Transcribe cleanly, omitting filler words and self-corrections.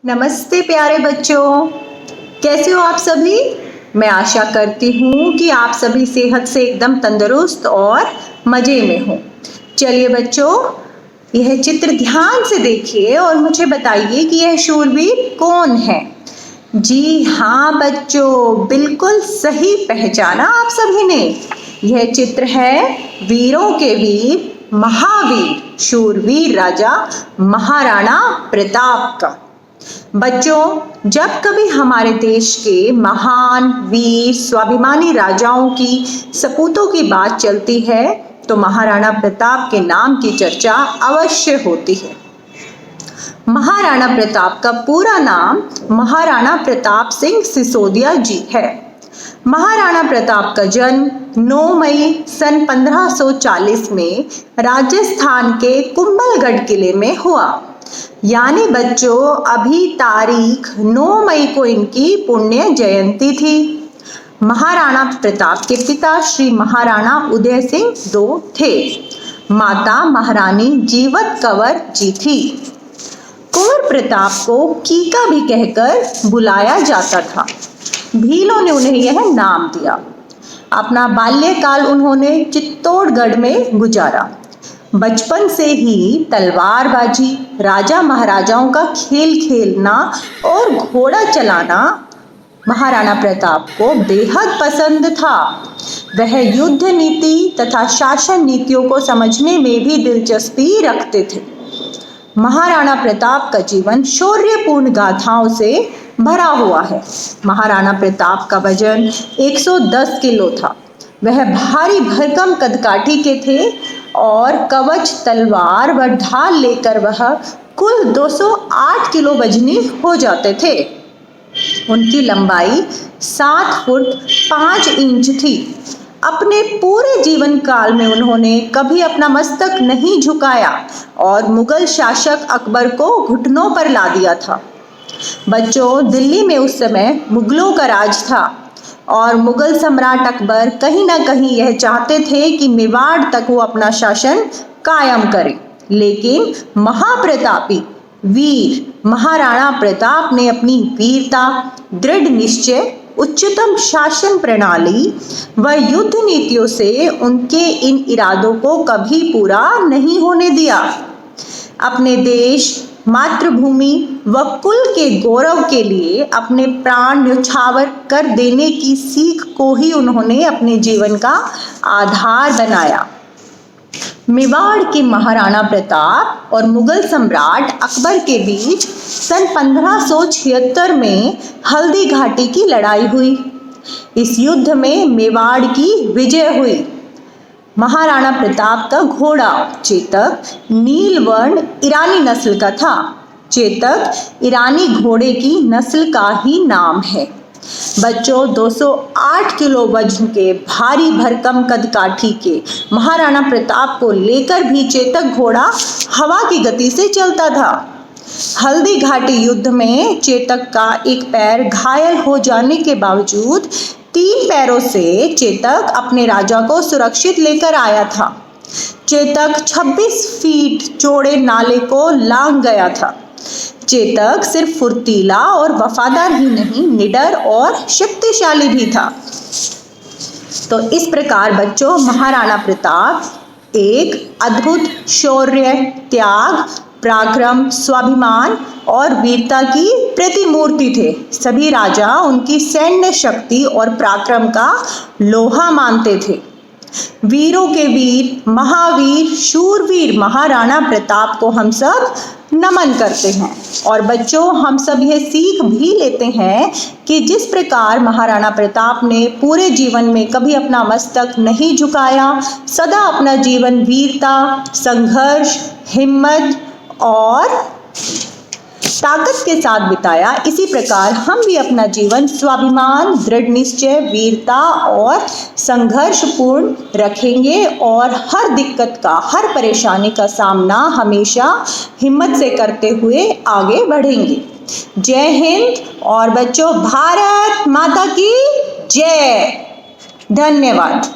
नमस्ते प्यारे बच्चों, कैसे हो आप सभी। मैं आशा करती हूँ कि आप सभी सेहत से एकदम तंदुरुस्त और मज़े में हो। चलिए बच्चों, यह चित्र ध्यान से देखिए और मुझे बताइए कि यह शूरवीर कौन है। जी हाँ बच्चों, बिल्कुल सही पहचाना आप सभी ने। यह चित्र है वीरों के वीर, महावीर, शूरवीर राजा महाराणा प्रताप का। बच्चों, जब कभी हमारे देश के महान वीर स्वाभिमानी राजाओं की सपूतों की बात चलती है तो महाराणा प्रताप के नाम की चर्चा अवश्य होती है। महाराणा प्रताप का पूरा नाम महाराणा प्रताप सिंह सिसोदिया जी है। महाराणा प्रताप का जन्म 9 मई सन 1540 में राजस्थान के कुंभलगढ़ किले में हुआ। यानी बच्चों, अभी तारीख 9 मई को इनकी पुण्य जयंती थी। महाराणा प्रताप के पिता श्री महाराणा उदय सिंह II थे। माता महारानी जीवत कंवर जी थी। कुंवर प्रताप को कीका भी कहकर बुलाया जाता था। भीलों ने उन्हें यह नाम दिया। अपना बाल्यकाल उन्होंने चित्तौड़गढ़ में गुजारा। बचपन से ही तलवारबाजी, राजा महाराजाओं का खेल खेलना और घोड़ा चलाना महाराणा प्रताप को बेहद पसंद था। वह युद्ध नीति तथा शासन नीतियों को समझने में भी दिलचस्पी रखते थे। महाराणा प्रताप का जीवन शौर्यपूर्ण गाथाओं से भरा हुआ है। महाराणा प्रताप का वजन 110 किलो था। वह भारी भरकम कदकाठी के थे और कवच, तलवार व ढाल लेकर वह कुल 208 किलो वजनी हो जाते थे। उनकी लंबाई 7 फुट 5 इंच थी। अपने पूरे जीवन काल में उन्होंने कभी अपना मस्तक नहीं झुकाया और मुगल शासक अकबर को घुटनों पर ला दिया था। बच्चों, दिल्ली में उस समय मुगलों का राज था और मुगल सम्राट अकबर कहीं ना कहीं यह चाहते थे कि मेवाड़ तक वो अपना शासन कायम करे। लेकिन महाप्रतापी वीर महाराणा प्रताप ने अपनी वीरता, दृढ़ निश्चय, उच्चतम शासन प्रणाली व युद्ध नीतियों से उनके इन इरादों को कभी पूरा नहीं होने दिया। अपने देश, मातृभूमि व कुल के गौरव के लिए अपने प्राण न्यौछावर कर देने की सीख को ही उन्होंने अपने जीवन का आधार बनाया। मेवाड़ के महाराणा प्रताप और मुगल सम्राट अकबर के बीच सन 1576 में हल्दी घाटी की लड़ाई हुई। इस युद्ध में मेवाड़ की विजय हुई। महाराणा प्रताप का घोड़ा चेतक नीलवर्ण ईरानी नस्ल का था। चेतक ईरानी घोड़े की नस्ल का ही नाम है। बच्चों, 208 किलो वजन के भारी भरकम कदकाठी के महाराणा प्रताप को लेकर भी चेतक घोड़ा हवा की गति से चलता था। हल्दी घाटी युद्ध में चेतक का एक पैर घायल हो जाने के बावजूद 3 पैरों से चेतक अपने राजा को सुरक्षित लेकर आया था। चेतक 26 फीट चौड़े नाले को लांघ गया था। चेतक सिर्फ फुर्तीला और वफादार ही नहीं, निडर और शक्तिशाली भी था। तो इस प्रकार बच्चों, महाराणा प्रताप एक अद्भुत शौर्य, त्याग, पराक्रम, स्वाभिमान और वीरता की प्रतिमूर्ति थे। सभी राजा उनकी सैन्य शक्ति और पराक्रम का लोहा मानते थे। वीरों के वीर, महावीर, शूरवीर महाराणा प्रताप को हम सब नमन करते हैं। और बच्चों, हम सब यह सीख भी लेते हैं कि जिस प्रकार महाराणा प्रताप ने पूरे जीवन में कभी अपना मस्तक नहीं झुकाया, सदा अपना जीवन वीरता, संघर्ष, हिम्मत और ताकत के साथ बिताया, इसी प्रकार हम भी अपना जीवन स्वाभिमान, दृढ़ निश्चय, वीरता और संघर्षपूर्ण रखेंगे और हर दिक्कत का, हर परेशानी का सामना हमेशा हिम्मत से करते हुए आगे बढ़ेंगे। जय हिंद और बच्चों, भारत माता की जय। धन्यवाद।